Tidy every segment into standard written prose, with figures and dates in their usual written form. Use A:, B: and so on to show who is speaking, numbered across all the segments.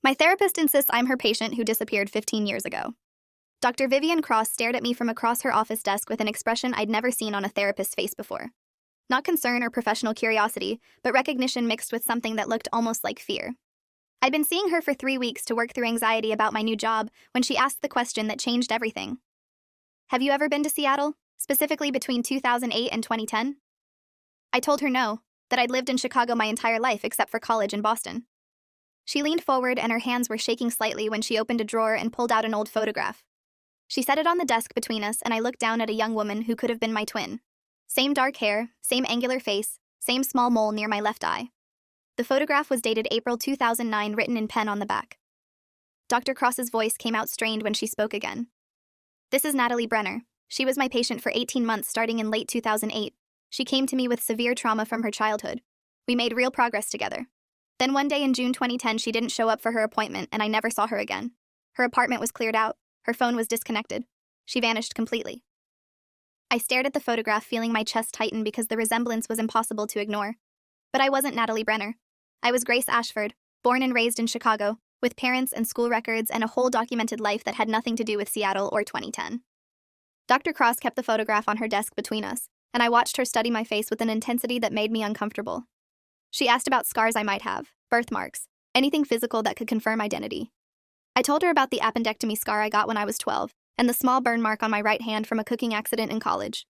A: My therapist insists I'm her patient who disappeared 15 years ago. Dr. Vivian Cross stared at me from across her office desk with an expression I'd never seen on a therapist's face before. Not concern or professional curiosity, but recognition mixed with something that looked almost like fear. I'd been seeing her for 3 weeks to work through anxiety about my new job when she asked the question that changed everything. Have you ever been to Seattle, specifically between 2008 and 2010? I told her no, that I'd lived in Chicago my entire life except for college in Boston. She leaned forward and her hands were shaking slightly when she opened a drawer and pulled out an old photograph. She set it on the desk between us and I looked down at a young woman who could have been my twin. Same dark hair, same angular face, same small mole near my left eye. The photograph was dated April 2009, written in pen on the back. Dr. Cross's voice came out strained when she spoke again. This is Natalie Brenner. She was my patient for 18 months starting in late 2008. She came to me with severe trauma from her childhood. We made real progress together. Then one day in June 2010, she didn't show up for her appointment and I never saw her again. Her apartment was cleared out. Her phone was disconnected. She vanished completely. I stared at the photograph, feeling my chest tighten because the resemblance was impossible to ignore. But I wasn't Natalie Brenner. I was Grace Ashford, born and raised in Chicago, with parents and school records and a whole documented life that had nothing to do with Seattle or 2010. Dr. Cross kept the photograph on her desk between us, and I watched her study my face with an intensity that made me uncomfortable. She asked about scars I might have, birthmarks, anything physical that could confirm identity. I told her about the appendectomy scar I got when I was 12, and the small burn mark on my right hand from a cooking accident in college.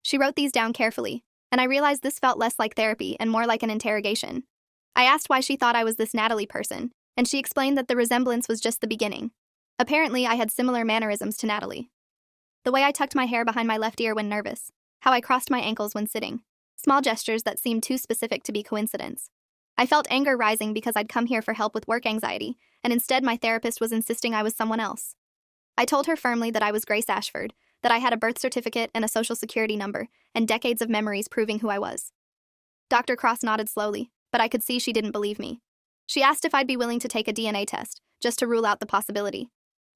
A: She wrote these down carefully, and I realized this felt less like therapy and more like an interrogation. I asked why she thought I was this Natalie person, and she explained that the resemblance was just the beginning. Apparently, I had similar mannerisms to Natalie. The way I tucked my hair behind my left ear when nervous, how I crossed my ankles when sitting, small gestures that seemed too specific to be coincidence. I felt anger rising because I'd come here for help with work anxiety, and instead my therapist was insisting I was someone else. I told her firmly that I was Grace Ashford, that I had a birth certificate and a social security number, and decades of memories proving who I was. Dr. Cross nodded slowly, but I could see she didn't believe me. She asked if I'd be willing to take a DNA test, just to rule out the possibility.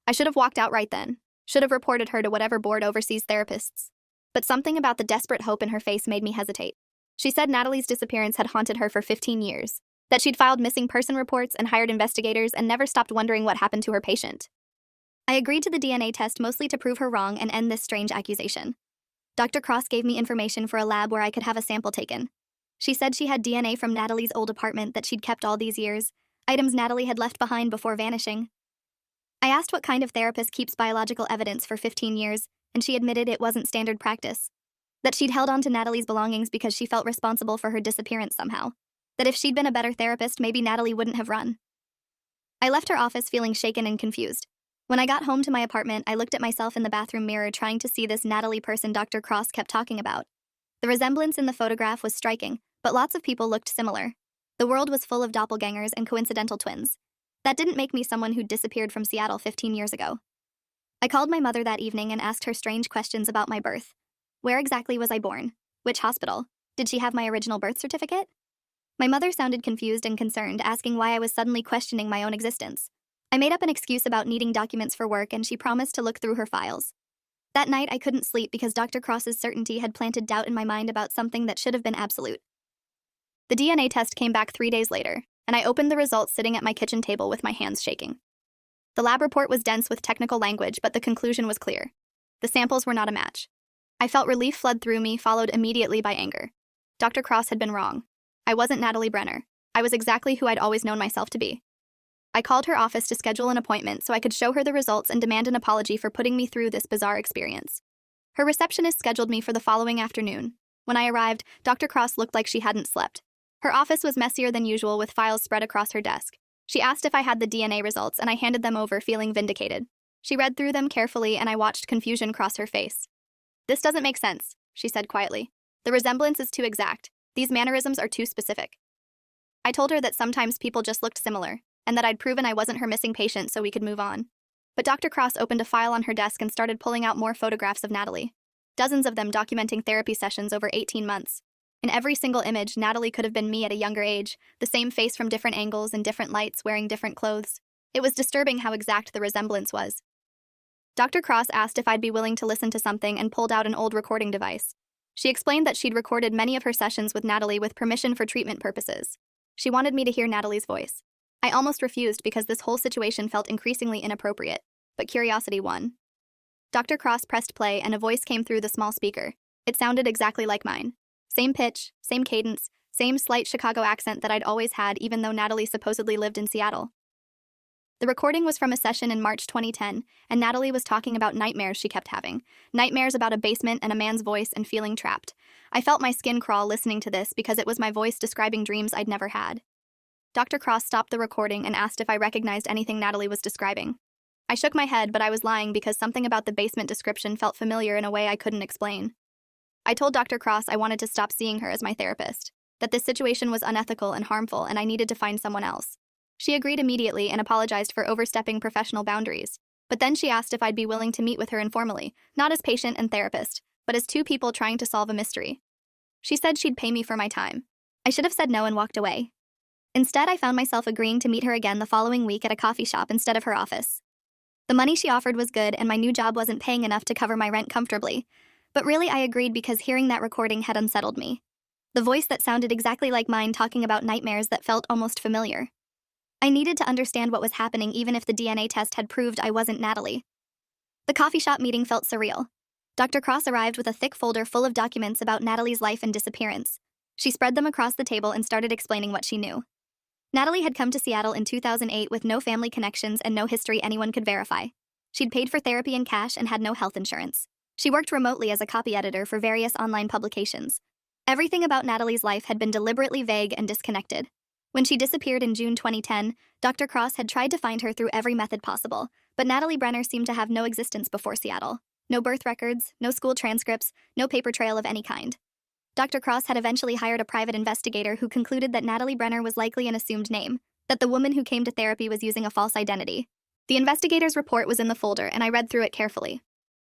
A: I should have walked out right then, should have reported her to whatever board oversees therapists. But something about the desperate hope in her face made me hesitate. She said Natalie's disappearance had haunted her for 15 years, that she'd filed missing person reports and hired investigators and never stopped wondering what happened to her patient. I agreed to the DNA test mostly to prove her wrong and end this strange accusation. Dr. Cross gave me information for a lab where I could have a sample taken. She said she had DNA from Natalie's old apartment that she'd kept all these years, items Natalie had left behind before vanishing. I asked what kind of therapist keeps biological evidence for 15 years, and she admitted it wasn't standard practice. That she'd held on to Natalie's belongings because she felt responsible for her disappearance somehow. That if she'd been a better therapist, maybe Natalie wouldn't have run. I left her office feeling shaken and confused. When I got home to my apartment, I looked at myself in the bathroom mirror trying to see this Natalie person Dr. Cross kept talking about. The resemblance in the photograph was striking, but lots of people looked similar. The world was full of doppelgangers and coincidental twins. That didn't make me someone who'd disappeared from Seattle 15 years ago. I called my mother that evening and asked her strange questions about my birth. Where exactly was I born? Which hospital? Did she have my original birth certificate? My mother sounded confused and concerned, asking why I was suddenly questioning my own existence. I made up an excuse about needing documents for work and she promised to look through her files. That night I couldn't sleep because Dr. Cross's certainty had planted doubt in my mind about something that should have been absolute. The DNA test came back 3 days later, and I opened the results sitting at my kitchen table with my hands shaking. The lab report was dense with technical language, but the conclusion was clear. The samples were not a match. I felt relief flood through me, followed immediately by anger. Dr. Cross had been wrong. I wasn't Natalie Brenner. I was exactly who I'd always known myself to be. I called her office to schedule an appointment so I could show her the results and demand an apology for putting me through this bizarre experience. Her receptionist scheduled me for the following afternoon. When I arrived, Dr. Cross looked like she hadn't slept. Her office was messier than usual with files spread across her desk. She asked if I had the DNA results and I handed them over, feeling vindicated. She read through them carefully and I watched confusion cross her face. "This doesn't make sense," she said quietly. "The resemblance is too exact. These mannerisms are too specific." I told her that sometimes people just looked similar, and that I'd proven I wasn't her missing patient so we could move on. But Dr. Cross opened a file on her desk and started pulling out more photographs of Natalie. Dozens of them documenting therapy sessions over 18 months. In every single image, Natalie could have been me at a younger age, the same face from different angles and different lights, wearing different clothes. It was disturbing how exact the resemblance was. Dr. Cross asked if I'd be willing to listen to something and pulled out an old recording device. She explained that she'd recorded many of her sessions with Natalie with permission for treatment purposes. She wanted me to hear Natalie's voice. I almost refused because this whole situation felt increasingly inappropriate, but curiosity won. Dr. Cross pressed play and a voice came through the small speaker. It sounded exactly like mine. Same pitch, same cadence, same slight Chicago accent that I'd always had even though Natalie supposedly lived in Seattle. The recording was from a session in March 2010, and Natalie was talking about nightmares she kept having. Nightmares about a basement and a man's voice and feeling trapped. I felt my skin crawl listening to this because it was my voice describing dreams I'd never had. Dr. Cross stopped the recording and asked if I recognized anything Natalie was describing. I shook my head, but I was lying because something about the basement description felt familiar in a way I couldn't explain. I told Dr. Cross I wanted to stop seeing her as my therapist, that this situation was unethical and harmful and I needed to find someone else. She agreed immediately and apologized for overstepping professional boundaries. But then she asked if I'd be willing to meet with her informally, not as patient and therapist, but as two people trying to solve a mystery. She said she'd pay me for my time. I should have said no and walked away. Instead, I found myself agreeing to meet her again the following week at a coffee shop instead of her office. The money she offered was good and my new job wasn't paying enough to cover my rent comfortably. But really I agreed because hearing that recording had unsettled me. The voice that sounded exactly like mine talking about nightmares that felt almost familiar. I needed to understand what was happening even if the DNA test had proved I wasn't Natalie. The coffee shop meeting felt surreal. Dr. Cross arrived with a thick folder full of documents about Natalie's life and disappearance. She spread them across the table and started explaining what she knew. Natalie had come to Seattle in 2008 with no family connections and no history anyone could verify. She'd paid for therapy in cash and had no health insurance. She worked remotely as a copy editor for various online publications. Everything about Natalie's life had been deliberately vague and disconnected. When she disappeared in June 2010, Dr. Cross had tried to find her through every method possible, but Natalie Brenner seemed to have no existence before Seattle. No birth records, no school transcripts, no paper trail of any kind. Dr. Cross had eventually hired a private investigator who concluded that Natalie Brenner was likely an assumed name, that the woman who came to therapy was using a false identity. The investigator's report was in the folder, and I read through it carefully.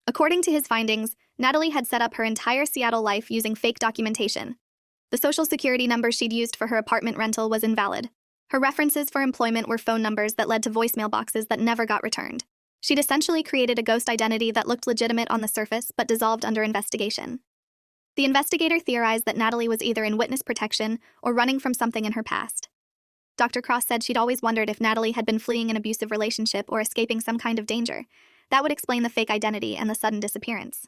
A: According to his findings, Natalie had set up her entire Seattle life using fake documentation. The social security number she'd used for her apartment rental was invalid. Her references for employment were phone numbers that led to voicemail boxes that never got returned. She'd essentially created a ghost identity that looked legitimate on the surface but dissolved under investigation. The investigator theorized that Natalie was either in witness protection or running from something in her past. Dr. Cross said she'd always wondered if Natalie had been fleeing an abusive relationship or escaping some kind of danger. That would explain the fake identity and the sudden disappearance.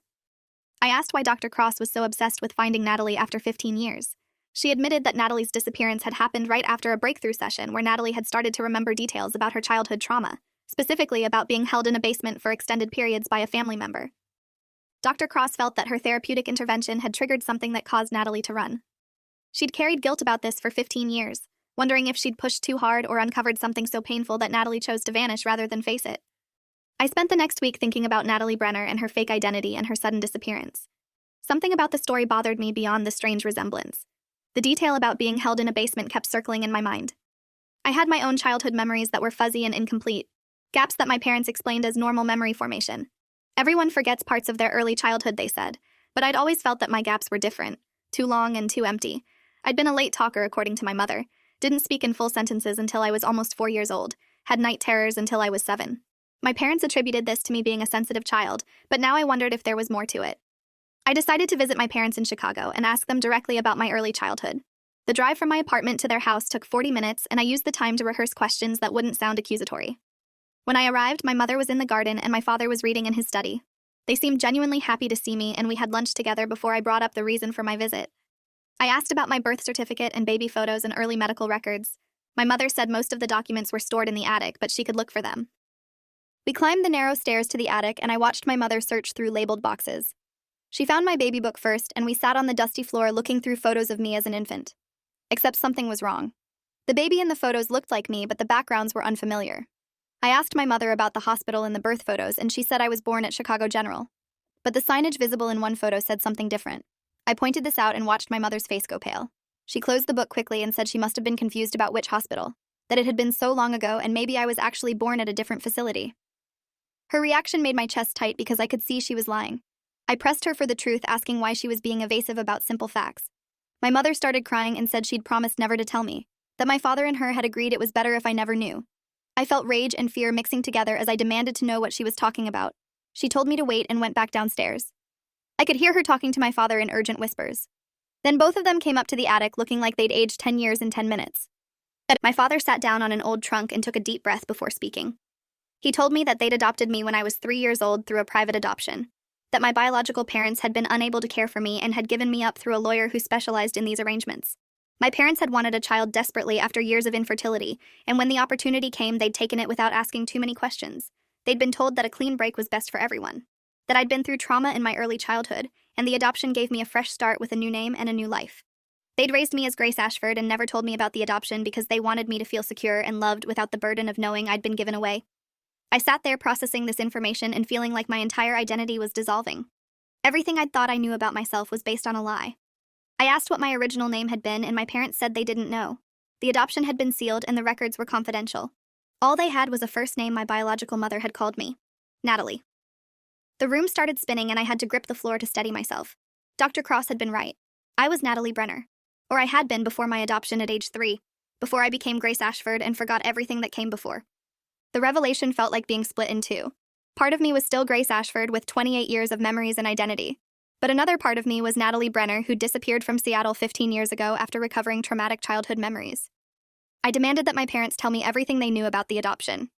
A: I asked why Dr. Cross was so obsessed with finding Natalie after 15 years. She admitted that Natalie's disappearance had happened right after a breakthrough session where Natalie had started to remember details about her childhood trauma, specifically about being held in a basement for extended periods by a family member. Dr. Cross felt that her therapeutic intervention had triggered something that caused Natalie to run. She'd carried guilt about this for 15 years, wondering if she'd pushed too hard or uncovered something so painful that Natalie chose to vanish rather than face it. I spent the next week thinking about Natalie Brenner and her fake identity and her sudden disappearance. Something about the story bothered me beyond the strange resemblance. The detail about being held in a basement kept circling in my mind. I had my own childhood memories that were fuzzy and incomplete, gaps that my parents explained as normal memory formation. Everyone forgets parts of their early childhood, they said, but I'd always felt that my gaps were different, too long and too empty. I'd been a late talker, according to my mother, didn't speak in full sentences until I was almost 4 years old, had night terrors until I was 7. My parents attributed this to me being a sensitive child, but now I wondered if there was more to it. I decided to visit my parents in Chicago and ask them directly about my early childhood. The drive from my apartment to their house took 40 minutes, and I used the time to rehearse questions that wouldn't sound accusatory. When I arrived, my mother was in the garden and my father was reading in his study. They seemed genuinely happy to see me, and we had lunch together before I brought up the reason for my visit. I asked about my birth certificate and baby photos and early medical records. My mother said most of the documents were stored in the attic, but she could look for them. We climbed the narrow stairs to the attic, and I watched my mother search through labeled boxes. She found my baby book first, and we sat on the dusty floor looking through photos of me as an infant. Except something was wrong. The baby in the photos looked like me, but the backgrounds were unfamiliar. I asked my mother about the hospital in the birth photos, and she said I was born at Chicago General. But the signage visible in one photo said something different. I pointed this out and watched my mother's face go pale. She closed the book quickly and said she must have been confused about which hospital, that it had been so long ago and maybe I was actually born at a different facility. Her reaction made my chest tight because I could see she was lying. I pressed her for the truth, asking why she was being evasive about simple facts. My mother started crying and said she'd promised never to tell me, that my father and her had agreed it was better if I never knew. I felt rage and fear mixing together as I demanded to know what she was talking about. She told me to wait and went back downstairs. I could hear her talking to my father in urgent whispers. Then both of them came up to the attic looking like they'd aged 10 years in 10 minutes. My father sat down on an old trunk and took a deep breath before speaking. He told me that they'd adopted me when I was 3 years old through a private adoption, that my biological parents had been unable to care for me and had given me up through a lawyer who specialized in these arrangements. My parents had wanted a child desperately after years of infertility, and when the opportunity came, they'd taken it without asking too many questions. They'd been told that a clean break was best for everyone, that I'd been through trauma in my early childhood, and the adoption gave me a fresh start with a new name and a new life. They'd raised me as Grace Ashford and never told me about the adoption because they wanted me to feel secure and loved without the burden of knowing I'd been given away. I sat there processing this information and feeling like my entire identity was dissolving. Everything I'd thought I knew about myself was based on a lie. I asked what my original name had been, and my parents said they didn't know. The adoption had been sealed and the records were confidential. All they had was a first name my biological mother had called me, Natalie. The room started spinning and I had to grip the floor to steady myself. Dr. Cross had been right. I was Natalie Brenner. Or I had been before my adoption at age 3, before I became Grace Ashford and forgot everything that came before. The revelation felt like being split in two. Part of me was still Grace Ashford with 28 years of memories and identity. But another part of me was Natalie Brenner, who disappeared from Seattle 15 years ago after recovering traumatic childhood memories. I demanded that my parents tell me everything they knew about the adoption.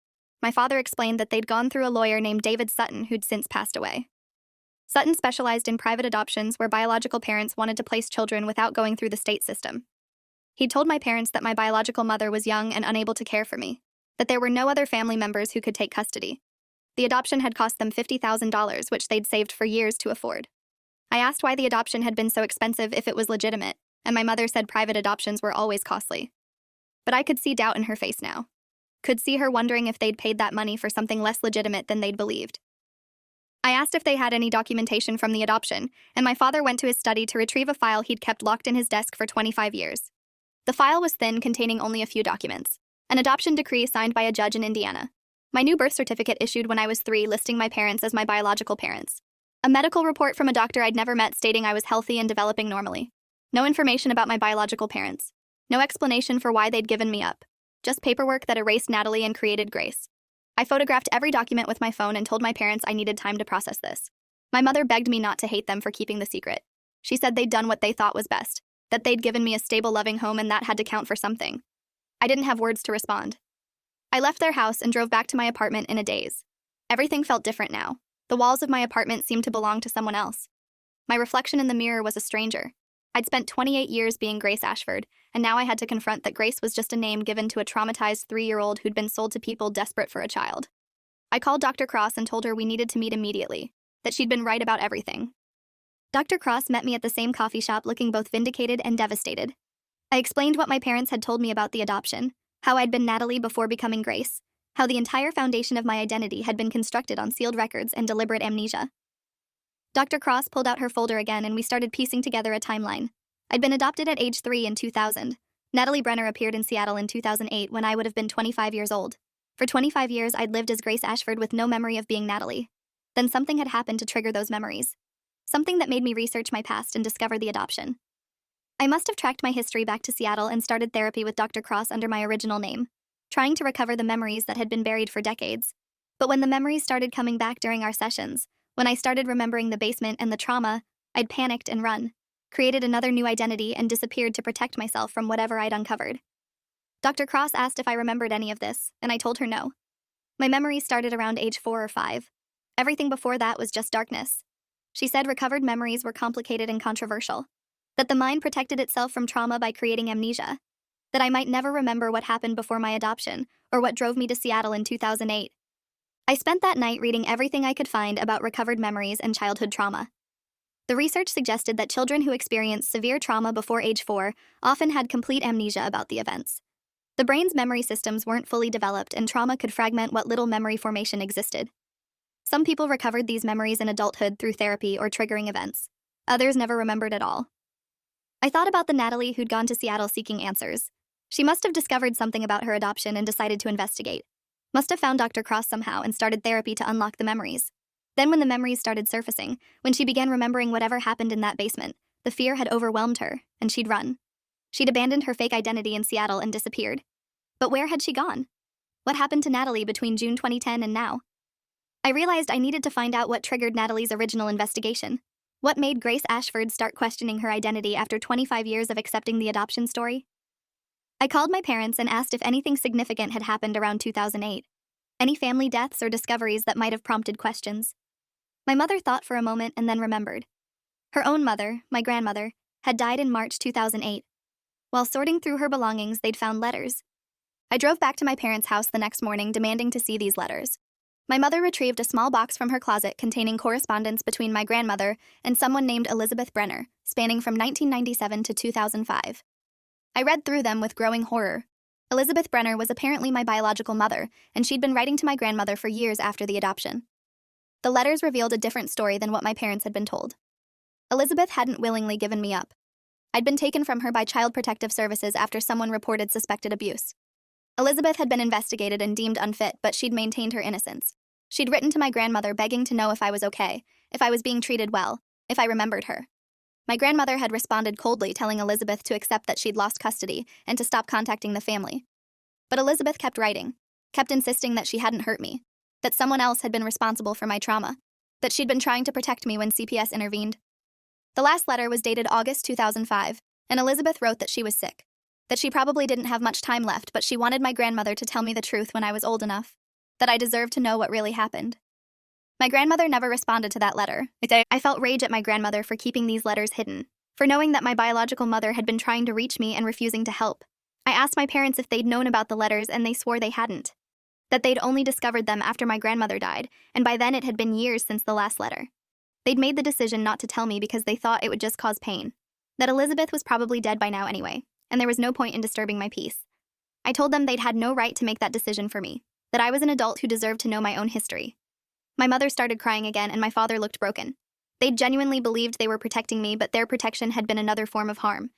A: My father explained that they'd gone through a lawyer named David Sutton, who'd since passed away. Sutton specialized in private adoptions where biological parents wanted to place children without going through the state system. He told my parents that my biological mother was young and unable to care for me, that there were no other family members who could take custody. The adoption had cost them $50,000, which they'd saved for years to afford. I asked why the adoption had been so expensive if it was legitimate, and my mother said private adoptions were always costly. But I could see doubt in her face now. Could see her wondering if they'd paid that money for something less legitimate than they'd believed. I asked if they had any documentation from the adoption, and my father went to his study to retrieve a file he'd kept locked in his desk for 25 years. The file was thin, containing only a few documents. An adoption decree signed by a judge in Indiana. My new birth certificate issued when I was 3 listing my parents as my biological parents. A medical report from a doctor I'd never met stating I was healthy and developing normally. No information about my biological parents. No explanation for why they'd given me up. Just paperwork that erased Natalie and created Grace. I photographed every document with my phone and told my parents I needed time to process this. My mother begged me not to hate them for keeping the secret. She said they'd done what they thought was best, that they'd given me a stable, loving home, and that had to count for something. I didn't have words to respond. I left their house and drove back to my apartment in a daze. Everything felt different now. The walls of my apartment seemed to belong to someone else. My reflection in the mirror was a stranger. I'd spent 28 years being Grace Ashford, and now I had to confront that Grace was just a name given to a traumatized 3-year-old who'd been sold to people desperate for a child. I called Dr. Cross and told her we needed to meet immediately, that she'd been right about everything. Dr. Cross met me at the same coffee shop looking both vindicated and devastated. I explained what my parents had told me about the adoption, how I'd been Natalie before becoming Grace, how the entire foundation of my identity had been constructed on sealed records and deliberate amnesia. Dr. Cross pulled out her folder again and we started piecing together a timeline. I'd been adopted at age 3 in 2000. Natalie Brenner appeared in Seattle in 2008 when I would have been 25 years old. For 25 years, I'd lived as Grace Ashford with no memory of being Natalie. Then something had happened to trigger those memories. Something that made me research my past and discover the adoption. I must have tracked my history back to Seattle and started therapy with Dr. Cross under my original name, trying to recover the memories that had been buried for decades. But when the memories started coming back during our sessions, when I started remembering the basement and the trauma, I'd panicked and run, created another new identity, and disappeared to protect myself from whatever I'd uncovered. Dr. Cross asked if I remembered any of this, and I told her no. My memories started around age 4 or 5. Everything before that was just darkness. She said recovered memories were complicated and controversial, that the mind protected itself from trauma by creating amnesia, that I might never remember what happened before my adoption or what drove me to Seattle in 2008. I spent that night reading everything I could find about recovered memories and childhood trauma. The research suggested that children who experienced severe trauma before age 4 often had complete amnesia about the events. The brain's memory systems weren't fully developed and trauma could fragment what little memory formation existed. Some people recovered these memories in adulthood through therapy or triggering events. Others never remembered at all. I thought about the Natalie who'd gone to Seattle seeking answers. She must have discovered something about her adoption and decided to investigate. Must have found Dr. Cross somehow and started therapy to unlock the memories. Then when the memories started surfacing, when she began remembering whatever happened in that basement, the fear had overwhelmed her, and she'd run. She'd abandoned her fake identity in Seattle and disappeared. But where had she gone? What happened to Natalie between June 2010 and now? I realized I needed to find out what triggered Natalie's original investigation. What made Grace Ashford start questioning her identity after 25 years of accepting the adoption story? I called my parents and asked if anything significant had happened around 2008. Any family deaths or discoveries that might have prompted questions. My mother thought for a moment and then remembered. Her own mother, my grandmother, had died in March 2008. While sorting through her belongings, they'd found letters. I drove back to my parents' house the next morning demanding to see these letters. My mother retrieved a small box from her closet containing correspondence between my grandmother and someone named Elizabeth Brenner, spanning from 1997 to 2005. I read through them with growing horror. Elizabeth Brenner was apparently my biological mother, and she'd been writing to my grandmother for years after the adoption. The letters revealed a different story than what my parents had been told. Elizabeth hadn't willingly given me up. I'd been taken from her by Child Protective Services after someone reported suspected abuse. Elizabeth had been investigated and deemed unfit, but she'd maintained her innocence. She'd written to my grandmother begging to know if I was okay, if I was being treated well, if I remembered her. My grandmother had responded coldly, telling Elizabeth to accept that she'd lost custody and to stop contacting the family. But Elizabeth kept writing, kept insisting that she hadn't hurt me, that someone else had been responsible for my trauma, that she'd been trying to protect me when CPS intervened. The last letter was dated August 2005, and Elizabeth wrote that she was sick, that she probably didn't have much time left, but she wanted my grandmother to tell me the truth when I was old enough, that I deserved to know what really happened. My grandmother never responded to that letter. I felt rage at my grandmother for keeping these letters hidden, for knowing that my biological mother had been trying to reach me and refusing to help. I asked my parents if they'd known about the letters, and they swore they hadn't, that they'd only discovered them after my grandmother died, and by then it had been years since the last letter. They'd made the decision not to tell me because they thought it would just cause pain, that Elizabeth was probably dead by now anyway, and there was no point in disturbing my peace. I told them they'd had no right to make that decision for me, that I was an adult who deserved to know my own history. My mother started crying again, and my father looked broken. They'd genuinely believed they were protecting me, but their protection had been another form of harm.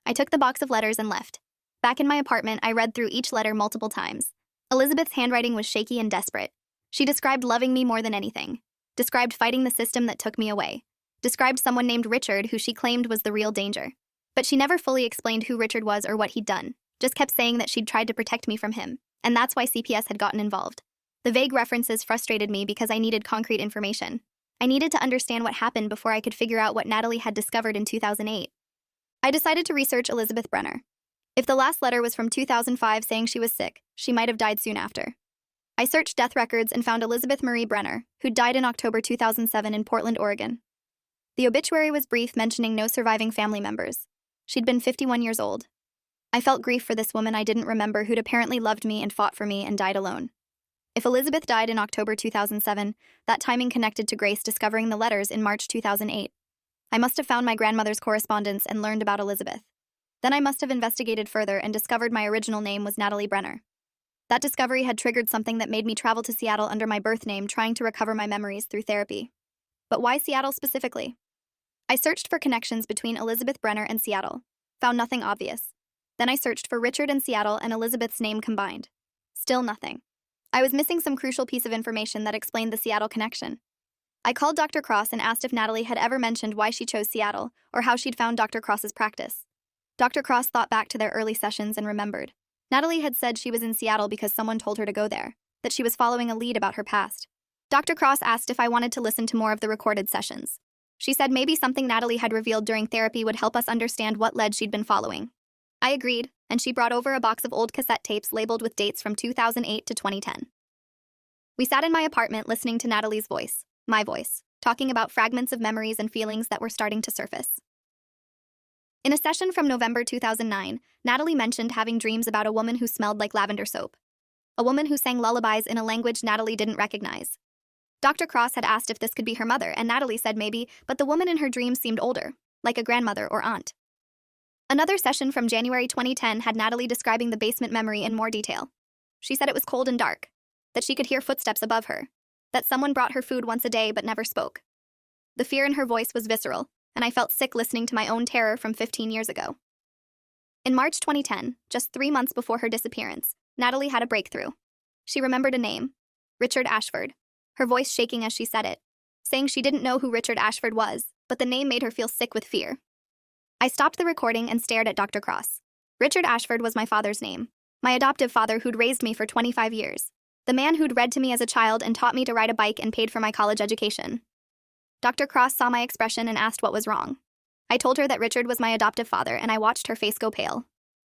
A: I took the box of letters and left. Back in my apartment, I read through each letter multiple times. Elizabeth's handwriting was shaky and desperate. She described loving me more than anything, described fighting the system that took me away, described someone named Richard who she claimed was the real danger. But she never fully explained who Richard was or what he'd done, just kept saying that she'd tried to protect me from him, and that's why CPS had gotten involved. The vague references frustrated me because I needed concrete information. I needed to understand what happened before I could figure out what Natalie had discovered in 2008. I decided to research Elizabeth Brenner. If the last letter was from 2005 saying she was sick, she might have died soon after. I searched death records and found Elizabeth Marie Brenner, who died in October 2007 in Portland, Oregon. The obituary was brief, mentioning no surviving family members. She'd been 51 years old. I felt grief for this woman I didn't remember who'd apparently loved me and fought for me and died alone. If Elizabeth died in October 2007, that timing connected to Grace discovering the letters in March 2008. I must have found my grandmother's correspondence and learned about Elizabeth. Then I must have investigated further and discovered my original name was Natalie Brenner. That discovery had triggered something that made me travel to Seattle under my birth name, trying to recover my memories through therapy. But why Seattle specifically? I searched for connections between Elizabeth Brenner and Seattle, found nothing obvious. Then I searched for Richard and Seattle and Elizabeth's name combined. Still nothing. I was missing some crucial piece of information that explained the Seattle connection. I called Dr. Cross and asked if Natalie had ever mentioned why she chose Seattle or how she'd found Dr. Cross's practice. Dr. Cross thought back to their early sessions and remembered. Natalie had said she was in Seattle because someone told her to go there, that she was following a lead about her past. Dr. Cross asked if I wanted to listen to more of the recorded sessions. She said maybe something Natalie had revealed during therapy would help us understand what lead she'd been following. I agreed, and she brought over a box of old cassette tapes labeled with dates from 2008 to 2010. We sat in my apartment listening to Natalie's voice, my voice, talking about fragments of memories and feelings that were starting to surface. In a session from November 2009, Natalie mentioned having dreams about a woman who smelled like lavender soap, a woman who sang lullabies in a language Natalie didn't recognize. Dr. Cross had asked if this could be her mother, and Natalie said maybe, but the woman in her dreams seemed older, like a grandmother or aunt. Another session from January 2010 had Natalie describing the basement memory in more detail. She said it was cold and dark, that she could hear footsteps above her, that someone brought her food once a day but never spoke. The fear in her voice was visceral, and I felt sick listening to my own terror from 15 years ago. In March 2010, just 3 months before her disappearance, Natalie had a breakthrough. She remembered a name, Richard Ashford, her voice shaking as she said it, saying she didn't know who Richard Ashford was, but the name made her feel sick with fear. I stopped the recording and stared at Dr. Cross. Richard Ashford was my father's name, my adoptive father who'd raised me for 25 years, the man who'd read to me as a child and taught me to ride a bike and paid for my college education. Dr. Cross saw my expression and asked what was wrong. I told her that Richard was my adoptive father, and I watched her face go pale.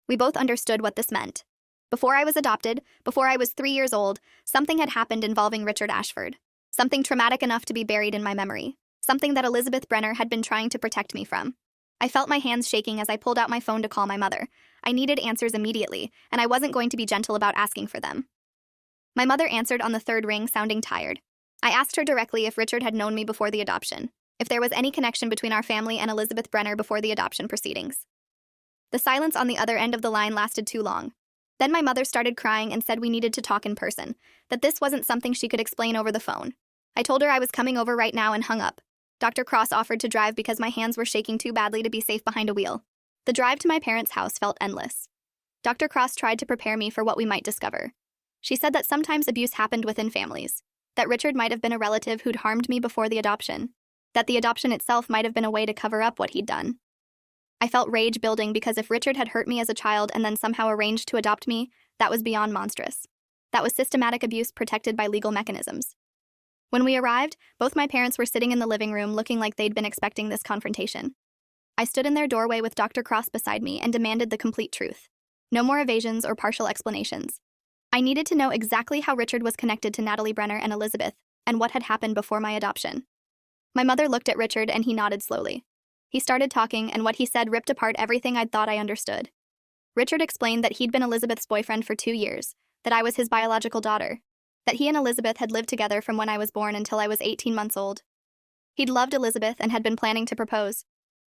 A: We both understood what this meant. Before I was adopted, before I was 3 years old, something had happened involving Richard Ashford. Something traumatic enough to be buried in my memory. Something that Elizabeth Brenner had been trying to protect me from. I felt my hands shaking as I pulled out my phone to call my mother. I needed answers immediately, and I wasn't going to be gentle about asking for them. My mother answered on the third ring, sounding tired. I asked her directly if Richard had known me before the adoption, if there was any connection between our family and Elizabeth Brenner before the adoption proceedings. The silence on the other end of the line lasted too long. Then my mother started crying and said we needed to talk in person, that this wasn't something she could explain over the phone. I told her I was coming over right now and hung up. Dr. Cross offered to drive because my hands were shaking too badly to be safe behind a wheel. The drive to my parents' house felt endless. Dr. Cross tried to prepare me for what we might discover. She said that sometimes abuse happened within families, that Richard might have been a relative who'd harmed me before the adoption, that the adoption itself might have been a way to cover up what he'd done. I felt rage building because if Richard had hurt me as a child and then somehow arranged to adopt me, that was beyond monstrous. That was systematic abuse protected by legal mechanisms. When we arrived, both my parents were sitting in the living room looking like they'd been expecting this confrontation. I stood in their doorway with Dr. Cross beside me and demanded the complete truth. No more evasions or partial explanations. I needed to know exactly how Richard was connected to Natalie Brenner and Elizabeth, and what had happened before my adoption. My mother looked at Richard and he nodded slowly. He started talking, and what he said ripped apart everything I'd thought I understood. Richard explained that he'd been Elizabeth's boyfriend for 2 years, that I was his biological daughter, that he and Elizabeth had lived together from when I was born until I was 18 months old. He'd loved Elizabeth and had been planning to propose.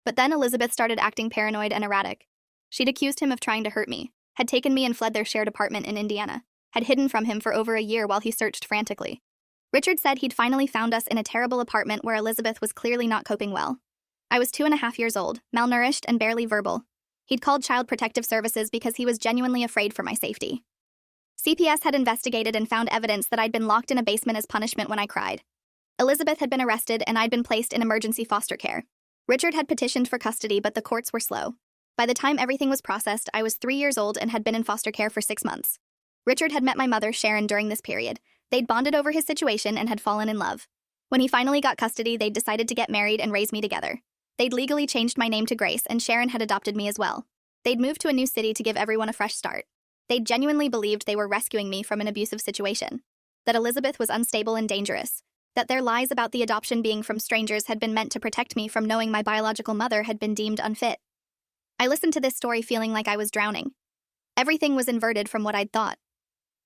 A: But then Elizabeth started acting paranoid and erratic. She'd accused him of trying to hurt me, had taken me and fled their shared apartment in Indiana, had hidden from him for over a year while he searched frantically. Richard said he'd finally found us in a terrible apartment where Elizabeth was clearly not coping well. I was 2.5 years old, malnourished and barely verbal. He'd called Child Protective Services because he was genuinely afraid for my safety. CPS had investigated and found evidence that I'd been locked in a basement as punishment when I cried. Elizabeth had been arrested and I'd been placed in emergency foster care. Richard had petitioned for custody, but the courts were slow. By the time everything was processed, I was 3 years old and had been in foster care for 6 months. Richard had met my mother, Sharon, during this period. They'd bonded over his situation and had fallen in love. When he finally got custody, they'd decided to get married and raise me together. They'd legally changed my name to Grace, and Sharon had adopted me as well. They'd moved to a new city to give everyone a fresh start. They genuinely believed they were rescuing me from an abusive situation, that Elizabeth was unstable and dangerous, that their lies about the adoption being from strangers had been meant to protect me from knowing my biological mother had been deemed unfit. I listened to this story feeling like I was drowning. Everything was inverted from what I'd thought.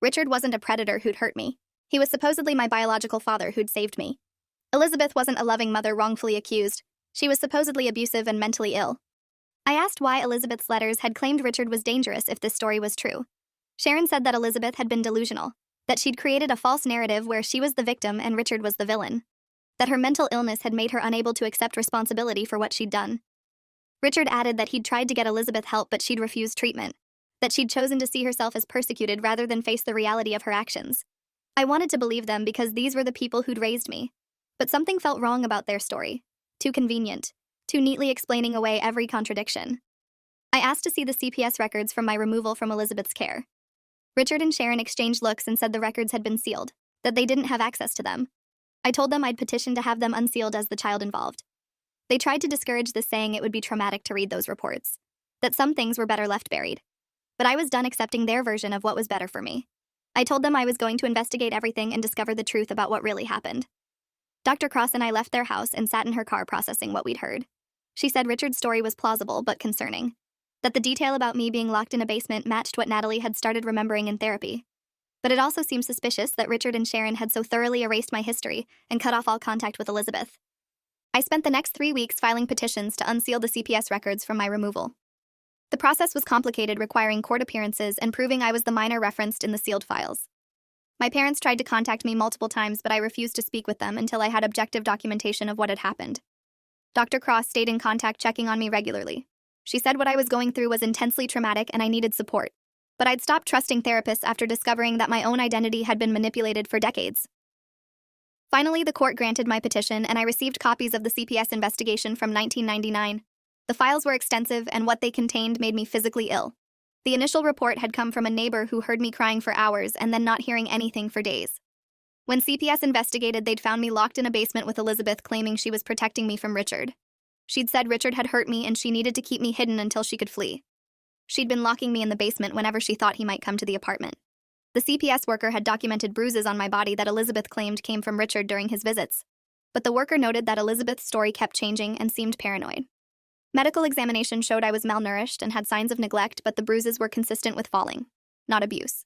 A: Richard wasn't a predator who'd hurt me. He was supposedly my biological father who'd saved me. Elizabeth wasn't a loving mother wrongfully accused. She was supposedly abusive and mentally ill. I asked why Elizabeth's letters had claimed Richard was dangerous if this story was true. Sharon said that Elizabeth had been delusional, that she'd created a false narrative where she was the victim and Richard was the villain, that her mental illness had made her unable to accept responsibility for what she'd done. Richard added that he'd tried to get Elizabeth help, but she'd refused treatment, that she'd chosen to see herself as persecuted rather than face the reality of her actions. I wanted to believe them because these were the people who'd raised me, but something felt wrong about their story. Too convenient, too neatly explaining away every contradiction. I asked to see the CPS records from my removal from Elizabeth's care. Richard and Sharon exchanged looks and said the records had been sealed, that they didn't have access to them. I told them I'd petitioned to have them unsealed as the child involved. They tried to discourage this, saying it would be traumatic to read those reports, that some things were better left buried. But I was done accepting their version of what was better for me. I told them I was going to investigate everything and discover the truth about what really happened. Dr. Cross and I left their house and sat in her car processing what we'd heard. She said Richard's story was plausible but concerning, that the detail about me being locked in a basement matched what Natalie had started remembering in therapy. But it also seemed suspicious that Richard and Sharon had so thoroughly erased my history and cut off all contact with Elizabeth. I spent the next 3 weeks filing petitions to unseal the CPS records from my removal. The process was complicated, requiring court appearances and proving I was the minor referenced in the sealed files. My parents tried to contact me multiple times, but I refused to speak with them until I had objective documentation of what had happened. Dr. Cross stayed in contact, checking on me regularly. She said what I was going through was intensely traumatic and I needed support. But I'd stopped trusting therapists after discovering that my own identity had been manipulated for decades. Finally, the court granted my petition, and I received copies of the CPS investigation from 1999. The files were extensive, and what they contained made me physically ill. The initial report had come from a neighbor who heard me crying for hours and then not hearing anything for days. When CPS investigated, they'd found me locked in a basement with Elizabeth, claiming she was protecting me from Richard. She'd said Richard had hurt me and she needed to keep me hidden until she could flee. She'd been locking me in the basement whenever she thought he might come to the apartment. The CPS worker had documented bruises on my body that Elizabeth claimed came from Richard during his visits. But the worker noted that Elizabeth's story kept changing and seemed paranoid. Medical examination showed I was malnourished and had signs of neglect, but the bruises were consistent with falling, not abuse.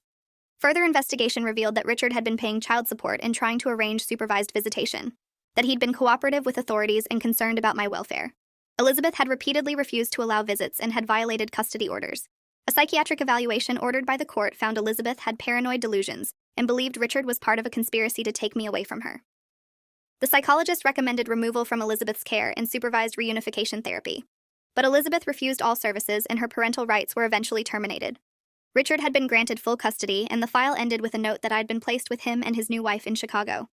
A: Further investigation revealed that Richard had been paying child support and trying to arrange supervised visitation, that he'd been cooperative with authorities and concerned about my welfare. Elizabeth had repeatedly refused to allow visits and had violated custody orders. A psychiatric evaluation ordered by the court found Elizabeth had paranoid delusions and believed Richard was part of a conspiracy to take me away from her. The psychologist recommended removal from Elizabeth's care and supervised reunification therapy. But Elizabeth refused all services and her parental rights were eventually terminated. Richard had been granted full custody, and the file ended with a note that I'd been placed with him and his new wife in Chicago.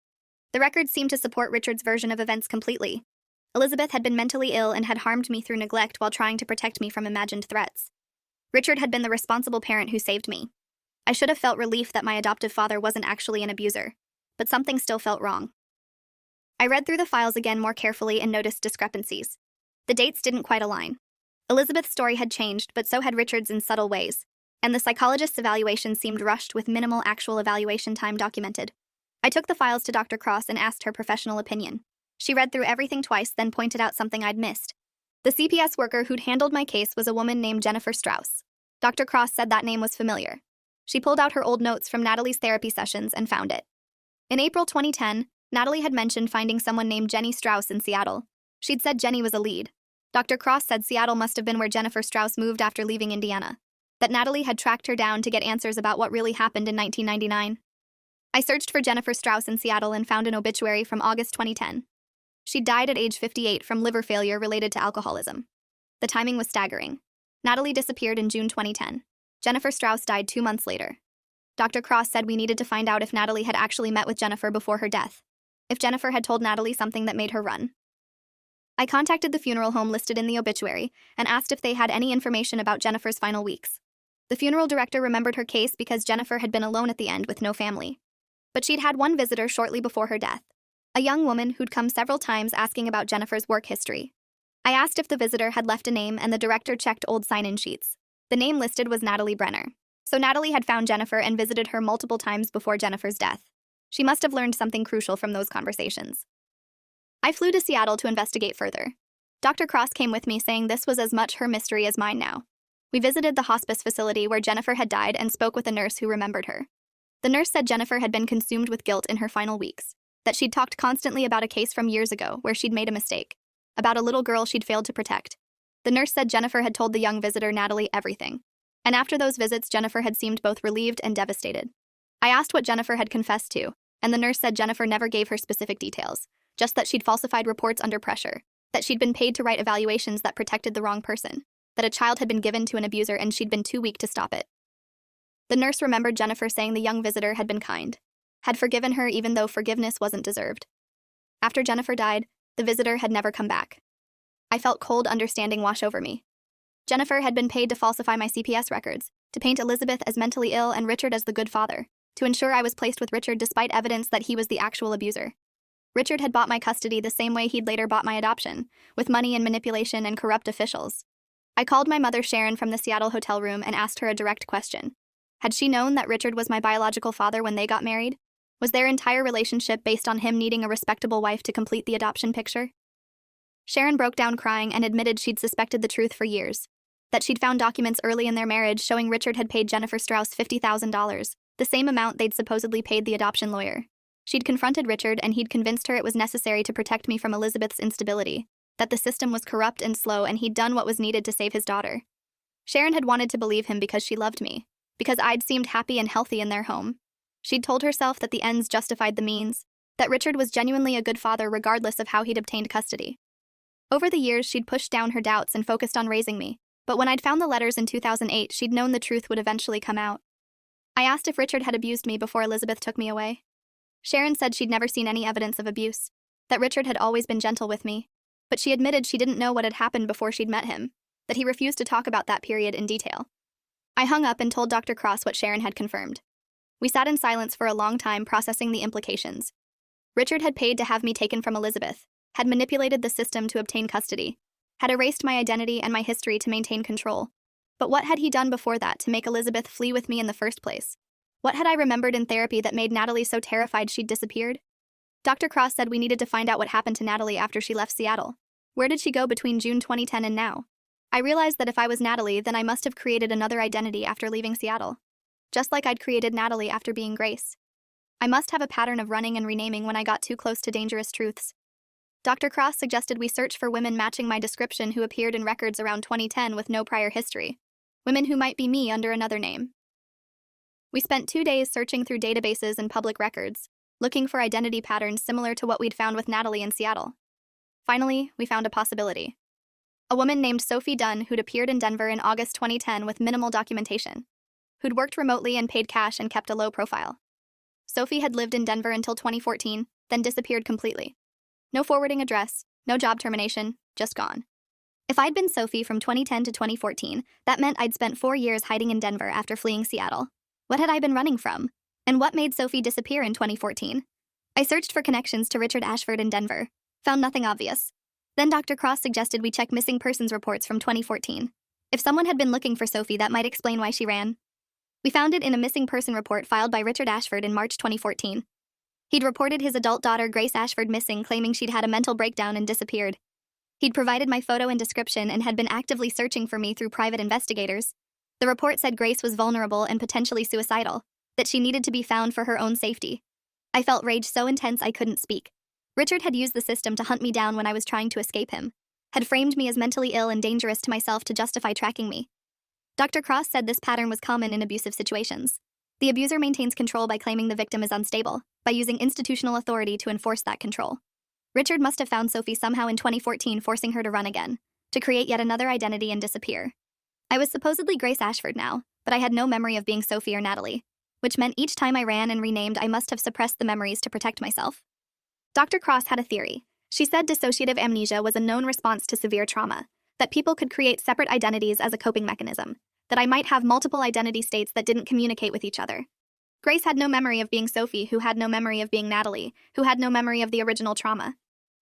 A: The records seemed to support Richard's version of events completely. Elizabeth had been mentally ill and had harmed me through neglect while trying to protect me from imagined threats. Richard had been the responsible parent who saved me. I should have felt relief that my adoptive father wasn't actually an abuser, but something still felt wrong. I read through the files again more carefully and noticed discrepancies. The dates didn't quite align. Elizabeth's story had changed, but so had Richard's in subtle ways, and the psychologist's evaluation seemed rushed with minimal actual evaluation time documented. I took the files to Dr. Cross and asked her professional opinion. She read through everything twice, then pointed out something I'd missed. The CPS worker who'd handled my case was a woman named Jennifer Strauss. Dr. Cross said that name was familiar. She pulled out her old notes from Natalie's therapy sessions and found it. In April 2010, Natalie had mentioned finding someone named Jenny Strauss in Seattle. She'd said Jenny was a lead. Dr. Cross said Seattle must have been where Jennifer Strauss moved after leaving Indiana, that Natalie had tracked her down to get answers about what really happened in 1999. I searched for Jennifer Strauss in Seattle and found an obituary from August 2010. She died at age 58 from liver failure related to alcoholism. The timing was staggering. Natalie disappeared in June 2010. Jennifer Strauss died 2 months later. Dr. Cross said we needed to find out if Natalie had actually met with Jennifer before her death, if Jennifer had told Natalie something that made her run. I contacted the funeral home listed in the obituary and asked if they had any information about Jennifer's final weeks. The funeral director remembered her case because Jennifer had been alone at the end with no family. But she'd had one visitor shortly before her death, a young woman who'd come several times asking about Jennifer's work history. I asked if the visitor had left a name and the director checked old sign-in sheets. The name listed was Natalie Brenner. So Natalie had found Jennifer and visited her multiple times before Jennifer's death. She must have learned something crucial from those conversations. I flew to Seattle to investigate further. Dr. Cross came with me, saying this was as much her mystery as mine now. We visited the hospice facility where Jennifer had died and spoke with a nurse who remembered her. The nurse said Jennifer had been consumed with guilt in her final weeks, that she'd talked constantly about a case from years ago where she'd made a mistake, about a little girl she'd failed to protect. The nurse said Jennifer had told the young visitor Natalie everything. And after those visits, Jennifer had seemed both relieved and devastated. I asked what Jennifer had confessed to, and the nurse said Jennifer never gave her specific details, just that she'd falsified reports under pressure, that she'd been paid to write evaluations that protected the wrong person, that a child had been given to an abuser and she'd been too weak to stop it. The nurse remembered Jennifer saying the young visitor had been kind, had forgiven her even though forgiveness wasn't deserved. After Jennifer died, the visitor had never come back. I felt cold understanding wash over me. Jennifer had been paid to falsify my CPS records, to paint Elizabeth as mentally ill and Richard as the good father, to ensure I was placed with Richard despite evidence that he was the actual abuser. Richard had bought my custody the same way he'd later bought my adoption, with money and manipulation and corrupt officials. I called my mother Sharon from the Seattle hotel room and asked her a direct question. Had she known that Richard was my biological father when they got married? Was their entire relationship based on him needing a respectable wife to complete the adoption picture? Sharon broke down crying and admitted she'd suspected the truth for years, that she'd found documents early in their marriage showing Richard had paid Jennifer Strauss $50,000, the same amount they'd supposedly paid the adoption lawyer. She'd confronted Richard and he'd convinced her it was necessary to protect me from Elizabeth's instability, that the system was corrupt and slow and he'd done what was needed to save his daughter. Sharon had wanted to believe him because she loved me, because I'd seemed happy and healthy in their home. She'd told herself that the ends justified the means, that Richard was genuinely a good father regardless of how he'd obtained custody. Over the years, she'd pushed down her doubts and focused on raising me, but when I'd found the letters in 2008, she'd known the truth would eventually come out. I asked if Richard had abused me before Elizabeth took me away. Sharon said she'd never seen any evidence of abuse, that Richard had always been gentle with me, but she admitted she didn't know what had happened before she'd met him, that he refused to talk about that period in detail. I hung up and told Dr. Cross what Sharon had confirmed. We sat in silence for a long time processing the implications. Richard had paid to have me taken from Elizabeth, had manipulated the system to obtain custody, had erased my identity and my history to maintain control. But what had he done before that to make Elizabeth flee with me in the first place? What had I remembered in therapy that made Natalie so terrified she'd disappeared? Dr. Cross said we needed to find out what happened to Natalie after she left Seattle. Where did she go between June 2010 and now? I realized that if I was Natalie, then I must have created another identity after leaving Seattle. Just like I'd created Natalie after being Grace. I must have a pattern of running and renaming when I got too close to dangerous truths. Dr. Cross suggested we search for women matching my description who appeared in records around 2010 with no prior history. Women who might be me under another name. We spent 2 days searching through databases and public records, looking for identity patterns similar to what we'd found with Natalie in Seattle. Finally, we found a possibility. A woman named Sophie Dunn who'd appeared in Denver in August 2010 with minimal documentation, who'd worked remotely and paid cash and kept a low profile. Sophie had lived in Denver until 2014, then disappeared completely. No forwarding address, no job termination, just gone. If I'd been Sophie from 2010 to 2014, that meant I'd spent 4 years hiding in Denver after fleeing Seattle. What had I been running from? And what made Sophie disappear in 2014? I searched for connections to Richard Ashford in Denver. Found nothing obvious. Then Dr. Cross suggested we check missing persons reports from 2014. If someone had been looking for Sophie, that might explain why she ran. We found it in a missing person report filed by Richard Ashford in March 2014. He'd reported his adult daughter Grace Ashford missing, claiming she'd had a mental breakdown and disappeared. He'd provided my photo and description and had been actively searching for me through private investigators. The report said Grace was vulnerable and potentially suicidal, that she needed to be found for her own safety. I felt rage so intense I couldn't speak. Richard had used the system to hunt me down when I was trying to escape him, had framed me as mentally ill and dangerous to myself to justify tracking me. Dr. Cross said this pattern was common in abusive situations. The abuser maintains control by claiming the victim is unstable, by using institutional authority to enforce that control. Richard must have found Sophie somehow in 2014, forcing her to run again, to create yet another identity and disappear. I was supposedly Grace Ashford now, but I had no memory of being Sophie or Natalie, which meant each time I ran and renamed, I must have suppressed the memories to protect myself. Dr. Cross had a theory. She said dissociative amnesia was a known response to severe trauma, that people could create separate identities as a coping mechanism, that I might have multiple identity states that didn't communicate with each other. Grace had no memory of being Sophie, who had no memory of being Natalie, who had no memory of the original trauma.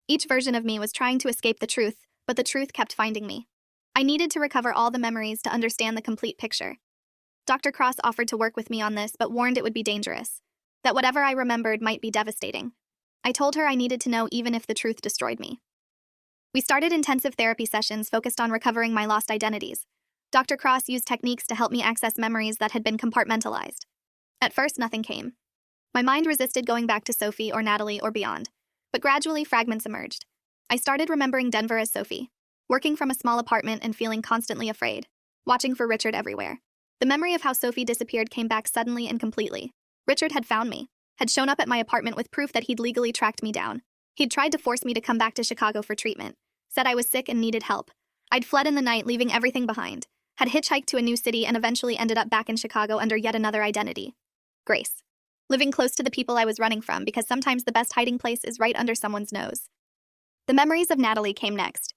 A: Each version of me was trying to escape the truth, but the truth kept finding me. I needed to recover all the memories to understand the complete picture. Dr. Cross offered to work with me on this, but warned it would be dangerous, that whatever I remembered might be devastating. I told her I needed to know even if the truth destroyed me. We started intensive therapy sessions focused on recovering my lost identities. Dr. Cross used techniques to help me access memories that had been compartmentalized. At first, nothing came. My mind resisted going back to Sophie or Natalie or beyond, but gradually fragments emerged. I started remembering Denver as Sophie, working from a small apartment and feeling constantly afraid, watching for Richard everywhere. The memory of how Sophie disappeared came back suddenly and completely. Richard had found me, had shown up at my apartment with proof that he'd legally tracked me down. He'd tried to force me to come back to Chicago for treatment, said I was sick and needed help. I'd fled in the night, leaving everything behind, had hitchhiked to a new city and eventually ended up back in Chicago under yet another identity. Grace. Living close to the people I was running from, because sometimes the best hiding place is right under someone's nose. The memories of Natalie came next.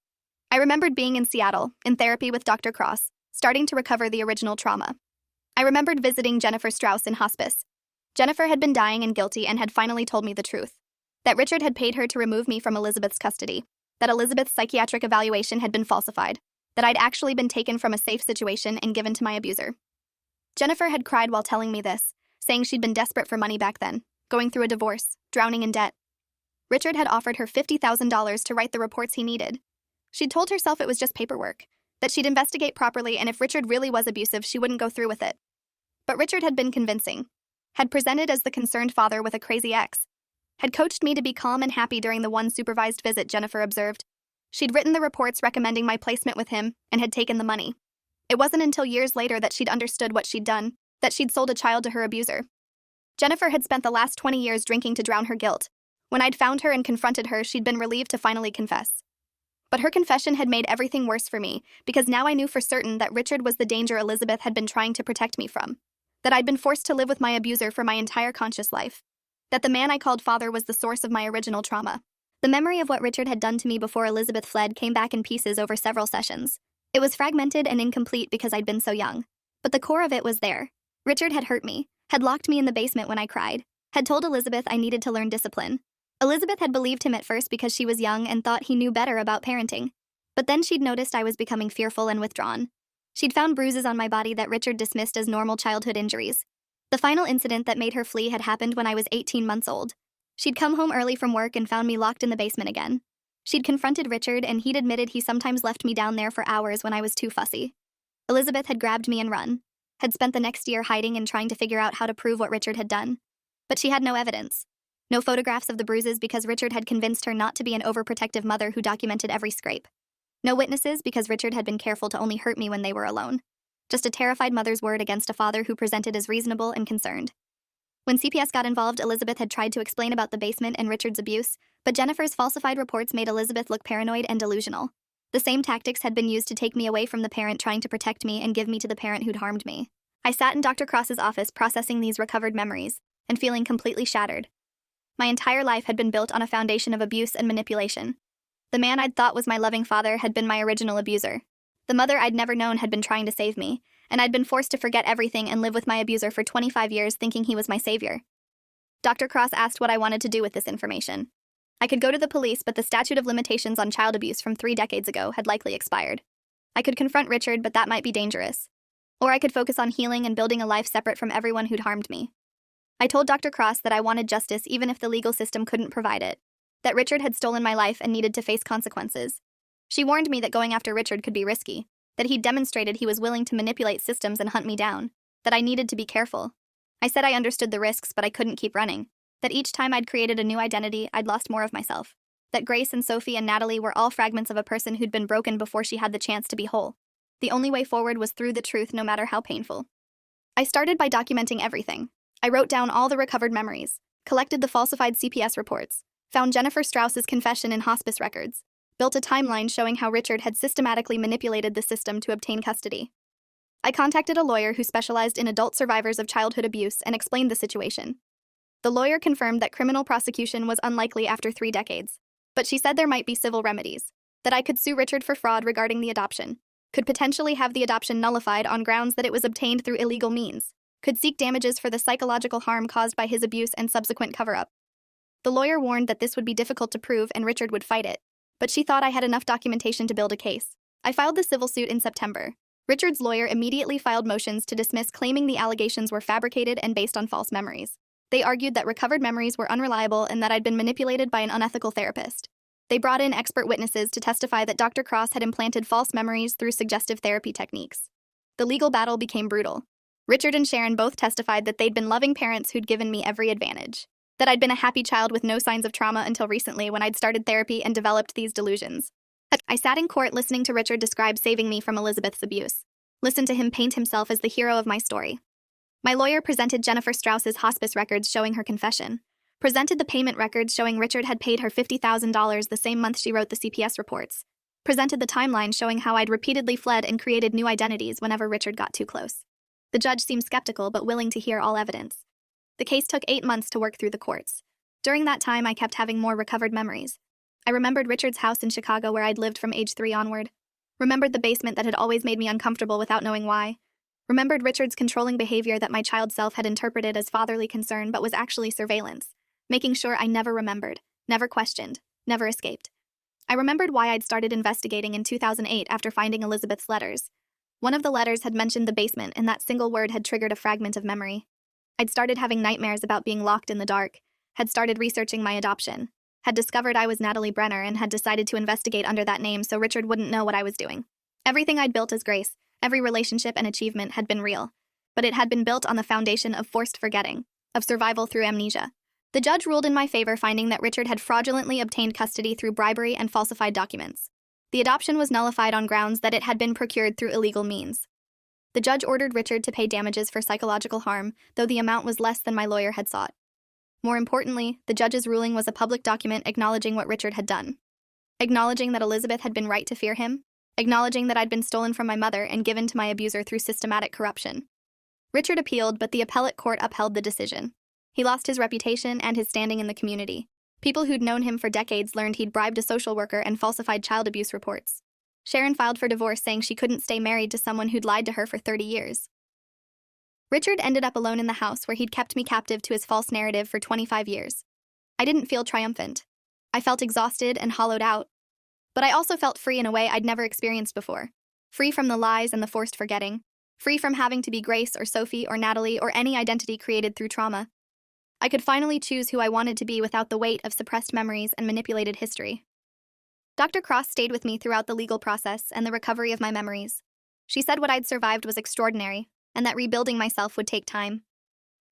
A: I remembered being in Seattle, in therapy with Dr. Cross, starting to recover the original trauma. I remembered visiting Jennifer Strauss in hospice. Jennifer had been dying and guilty and had finally told me the truth. That Richard had paid her to remove me from Elizabeth's custody. That Elizabeth's psychiatric evaluation had been falsified. That I'd actually been taken from a safe situation and given to my abuser. Jennifer had cried while telling me this, saying she'd been desperate for money back then, going through a divorce, drowning in debt. Richard had offered her $50,000 to write the reports he needed. She'd told herself it was just paperwork, that she'd investigate properly, and if Richard really was abusive, she wouldn't go through with it. But Richard had been convincing, had presented as the concerned father with a crazy ex, had coached me to be calm and happy during the one supervised visit, Jennifer observed. She'd written the reports recommending my placement with him and had taken the money. It wasn't until years later that she'd understood what she'd done, that she'd sold a child to her abuser. Jennifer had spent the last 20 years drinking to drown her guilt. When I'd found her and confronted her, she'd been relieved to finally confess. But her confession had made everything worse for me, because now I knew for certain that Richard was the danger Elizabeth had been trying to protect me from. That I'd been forced to live with my abuser for my entire conscious life. That the man I called father was the source of my original trauma. The memory of what Richard had done to me before Elizabeth fled came back in pieces over several sessions. It was fragmented and incomplete because I'd been so young. But the core of it was there. Richard had hurt me, had locked me in the basement when I cried, had told Elizabeth I needed to learn discipline. Elizabeth had believed him at first because she was young and thought he knew better about parenting. But then she'd noticed I was becoming fearful and withdrawn. She'd found bruises on my body that Richard dismissed as normal childhood injuries. The final incident that made her flee had happened when I was 18 months old. She'd come home early from work and found me locked in the basement again. She'd confronted Richard, and he'd admitted he sometimes left me down there for hours when I was too fussy. Elizabeth had grabbed me and run, had spent the next year hiding and trying to figure out how to prove what Richard had done. But she had no evidence. No photographs of the bruises because Richard had convinced her not to be an overprotective mother who documented every scrape. No witnesses because Richard had been careful to only hurt me when they were alone. Just a terrified mother's word against a father who presented as reasonable and concerned. When CPS got involved, Elizabeth had tried to explain about the basement and Richard's abuse, but Jennifer's falsified reports made Elizabeth look paranoid and delusional. The same tactics had been used to take me away from the parent trying to protect me and give me to the parent who'd harmed me. I sat in Dr. Cross's office processing these recovered memories and feeling completely shattered. My entire life had been built on a foundation of abuse and manipulation. The man I'd thought was my loving father had been my original abuser. The mother I'd never known had been trying to save me, and I'd been forced to forget everything and live with my abuser for 25 years thinking he was my savior. Dr. Cross asked what I wanted to do with this information. I could go to the police, but the statute of limitations on child abuse from 3 decades ago had likely expired. I could confront Richard, but that might be dangerous. Or I could focus on healing and building a life separate from everyone who'd harmed me. I told Dr. Cross that I wanted justice even if the legal system couldn't provide it, that Richard had stolen my life and needed to face consequences. She warned me that going after Richard could be risky, that he'd demonstrated he was willing to manipulate systems and hunt me down, that I needed to be careful. I said I understood the risks, but I couldn't keep running, that each time I'd created a new identity, I'd lost more of myself, that Grace and Sophie and Natalie were all fragments of a person who'd been broken before she had the chance to be whole. The only way forward was through the truth, no matter how painful. I started by documenting everything. I wrote down all the recovered memories, collected the falsified CPS reports, found Jennifer Strauss's confession in hospice records, built a timeline showing how Richard had systematically manipulated the system to obtain custody. I contacted a lawyer who specialized in adult survivors of childhood abuse and explained the situation. The lawyer confirmed that criminal prosecution was unlikely after 3 decades, but she said there might be civil remedies, that I could sue Richard for fraud regarding the adoption, could potentially have the adoption nullified on grounds that it was obtained through illegal means, could seek damages for the psychological harm caused by his abuse and subsequent cover-up. The lawyer warned that this would be difficult to prove and Richard would fight it, but she thought I had enough documentation to build a case. I filed the civil suit in September. Richard's lawyer immediately filed motions to dismiss, claiming the allegations were fabricated and based on false memories. They argued that recovered memories were unreliable and that I'd been manipulated by an unethical therapist. They brought in expert witnesses to testify that Dr. Cross had implanted false memories through suggestive therapy techniques. The legal battle became brutal. Richard and Sharon both testified that they'd been loving parents who'd given me every advantage, that I'd been a happy child with no signs of trauma until recently when I'd started therapy and developed these delusions. I sat in court listening to Richard describe saving me from Elizabeth's abuse, listened to him paint himself as the hero of my story. My lawyer presented Jennifer Strauss's hospice records showing her confession, presented the payment records showing Richard had paid her $50,000 the same month she wrote the CPS reports, presented the timeline showing how I'd repeatedly fled and created new identities whenever Richard got too close. The judge seemed skeptical but willing to hear all evidence. The case took 8 months to work through the courts. During that time, I kept having more recovered memories. I remembered Richard's house in Chicago where I'd lived from age 3 onward. Remembered the basement that had always made me uncomfortable without knowing why. Remembered Richard's controlling behavior that my child self had interpreted as fatherly concern but was actually surveillance, making sure I never remembered, never questioned, never escaped. I remembered why I'd started investigating in 2008 after finding Elizabeth's letters. One of the letters had mentioned the basement, and that single word had triggered a fragment of memory. I'd started having nightmares about being locked in the dark, had started researching my adoption, had discovered I was Natalie Brenner and had decided to investigate under that name so Richard wouldn't know what I was doing. Everything I'd built as Grace, every relationship and achievement had been real, but it had been built on the foundation of forced forgetting, of survival through amnesia. The judge ruled in my favor, finding that Richard had fraudulently obtained custody through bribery and falsified documents. The adoption was nullified on grounds that it had been procured through illegal means. The judge ordered Richard to pay damages for psychological harm, though the amount was less than my lawyer had sought. More importantly, the judge's ruling was a public document acknowledging what Richard had done. Acknowledging that Elizabeth had been right to fear him. Acknowledging that I'd been stolen from my mother and given to my abuser through systematic corruption. Richard appealed, but the appellate court upheld the decision. He lost his reputation and his standing in the community. People who'd known him for decades learned he'd bribed a social worker and falsified child abuse reports. Sharon filed for divorce, saying she couldn't stay married to someone who'd lied to her for 30 years. Richard ended up alone in the house where he'd kept me captive to his false narrative for 25 years. I didn't feel triumphant. I felt exhausted and hollowed out. But I also felt free in a way I'd never experienced before. free from the lies and the forced forgetting, free from having to be Grace or Sophie or Natalie or any identity created through trauma. I could finally choose who I wanted to be without the weight of suppressed memories and manipulated history. Dr. Cross stayed with me throughout the legal process and the recovery of my memories. She said what I'd survived was extraordinary, and that rebuilding myself would take time.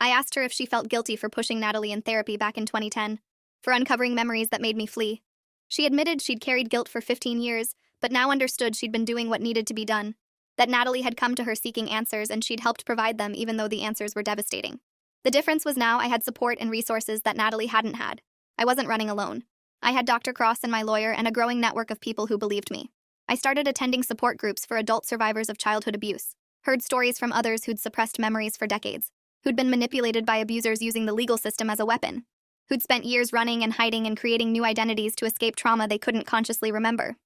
A: I asked her if she felt guilty for pushing Natalie in therapy back in 2010, for uncovering memories that made me flee. She admitted she'd carried guilt for 15 years, but now understood she'd been doing what needed to be done, that Natalie had come to her seeking answers and she'd helped provide them even though the answers were devastating. The difference was now I had support and resources that Natalie hadn't had. I wasn't running alone. I had Dr. Cross and my lawyer and a growing network of people who believed me. I started attending support groups for adult survivors of childhood abuse, heard stories from others who'd suppressed memories for decades, who'd been manipulated by abusers using the legal system as a weapon, who'd spent years running and hiding and creating new identities to escape trauma they couldn't consciously remember.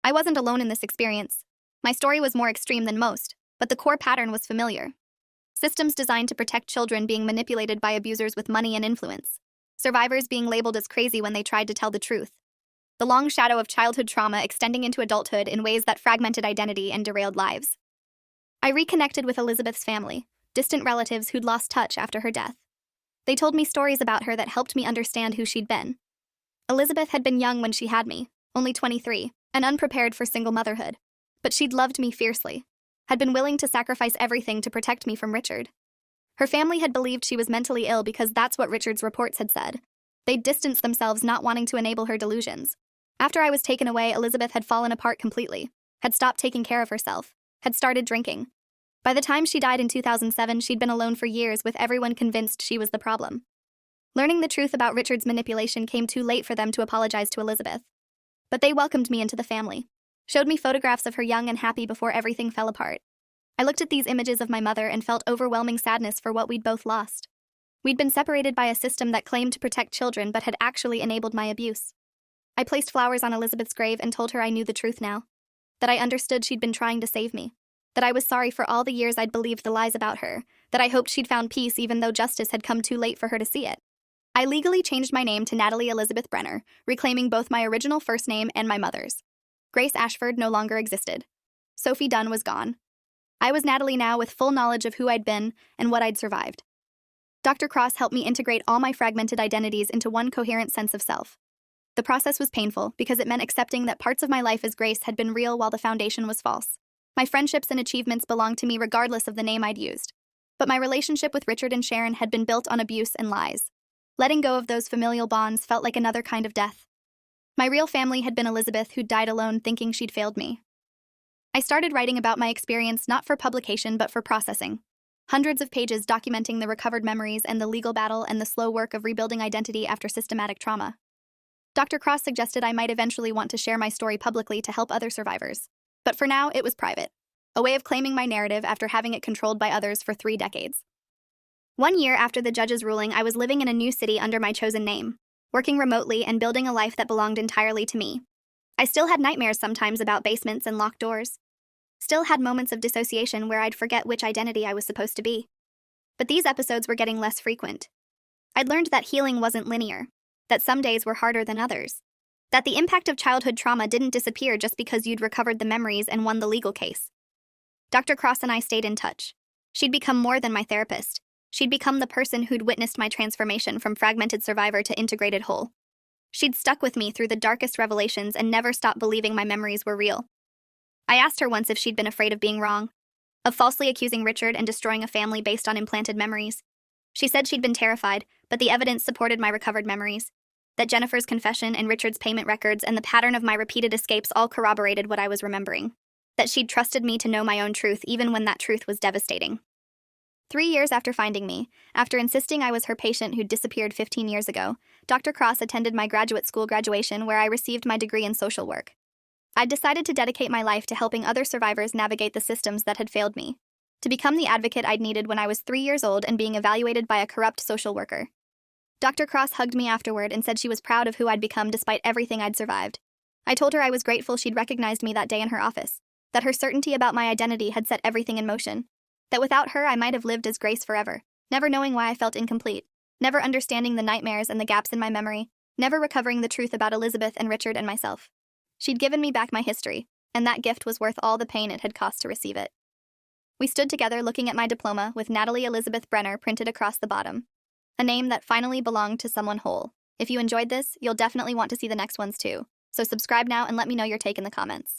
A: I wasn't alone in this experience. My story was more extreme than most, but the core pattern was familiar. Systems designed to protect children being manipulated by abusers with money and influence. Survivors being labeled as crazy when they tried to tell the truth. The long shadow of childhood trauma extending into adulthood in ways that fragmented identity and derailed lives. I reconnected with Elizabeth's family, distant relatives who'd lost touch after her death. They told me stories about her that helped me understand who she'd been. Elizabeth had been young when she had me, only 23, and unprepared for single motherhood. But she'd loved me fiercely, had been willing to sacrifice everything to protect me from Richard. Her family had believed she was mentally ill because that's what Richard's reports had said. They'd distanced themselves, not wanting to enable her delusions. After I was taken away, Elizabeth had fallen apart completely, had stopped taking care of herself, had started drinking. By the time she died in 2007, she'd been alone for years, with everyone convinced she was the problem. Learning the truth about Richard's manipulation came too late for them to apologize to Elizabeth. But they welcomed me into the family, showed me photographs of her young and happy before everything fell apart. I looked at these images of my mother and felt overwhelming sadness for what we'd both lost. We'd been separated by a system that claimed to protect children but had actually enabled my abuse. I placed flowers on Elizabeth's grave and told her I knew the truth now, that I understood she'd been trying to save me, that I was sorry for all the years I'd believed the lies about her, that I hoped she'd found peace even though justice had come too late for her to see it. I legally changed my name to Natalie Elizabeth Brenner, reclaiming both my original first name and my mother's. Grace Ashford no longer existed. Sophie Dunn was gone. I was Natalie now, with full knowledge of who I'd been and what I'd survived. Dr. Cross helped me integrate all my fragmented identities into one coherent sense of self. The process was painful because it meant accepting that parts of my life as Grace had been real while the foundation was false. My friendships and achievements belonged to me regardless of the name I'd used. But my relationship with Richard and Sharon had been built on abuse and lies. Letting go of those familial bonds felt like another kind of death. My real family had been Elizabeth, who'd died alone thinking she'd failed me. I started writing about my experience not for publication but for processing. Hundreds of pages documenting the recovered memories and the legal battle and the slow work of rebuilding identity after systematic trauma. Dr. Cross suggested I might eventually want to share my story publicly to help other survivors. But for now, it was private, a way of claiming my narrative after having it controlled by others for 3 decades. 1 year after the judge's ruling, I was living in a new city under my chosen name, working remotely and building a life that belonged entirely to me. I still had nightmares sometimes about basements and locked doors. Still had moments of dissociation where I'd forget which identity I was supposed to be. But these episodes were getting less frequent. I'd learned that healing wasn't linear, that some days were harder than others, that the impact of childhood trauma didn't disappear just because you'd recovered the memories and won the legal case. Dr. Cross and I stayed in touch. She'd become more than my therapist. She'd become the person who'd witnessed my transformation from fragmented survivor to integrated whole. She'd stuck with me through the darkest revelations and never stopped believing my memories were real. I asked her once if she'd been afraid of being wrong, of falsely accusing Richard and destroying a family based on implanted memories. She said she'd been terrified, but the evidence supported my recovered memories. That Jennifer's confession and Richard's payment records and the pattern of my repeated escapes all corroborated what I was remembering. That she'd trusted me to know my own truth even when that truth was devastating. 3 years after finding me, after insisting I was her patient who'd disappeared 15 years ago, Dr. Cross attended my graduate school graduation where I received my degree in social work. I'd decided to dedicate my life to helping other survivors navigate the systems that had failed me, to become the advocate I'd needed when I was 3 years old and being evaluated by a corrupt social worker. Dr. Cross hugged me afterward and said she was proud of who I'd become despite everything I'd survived. I told her I was grateful she'd recognized me that day in her office, that her certainty about my identity had set everything in motion, that without her I might have lived as Grace forever, never knowing why I felt incomplete, never understanding the nightmares and the gaps in my memory, never recovering the truth about Elizabeth and Richard and myself. She'd given me back my history, and that gift was worth all the pain it had cost to receive it. We stood together looking at my diploma with Natalie Elizabeth Brenner printed across the bottom, a name that finally belonged to someone whole. If you enjoyed this, you'll definitely want to see the next ones too, so subscribe now and let me know your take in the comments.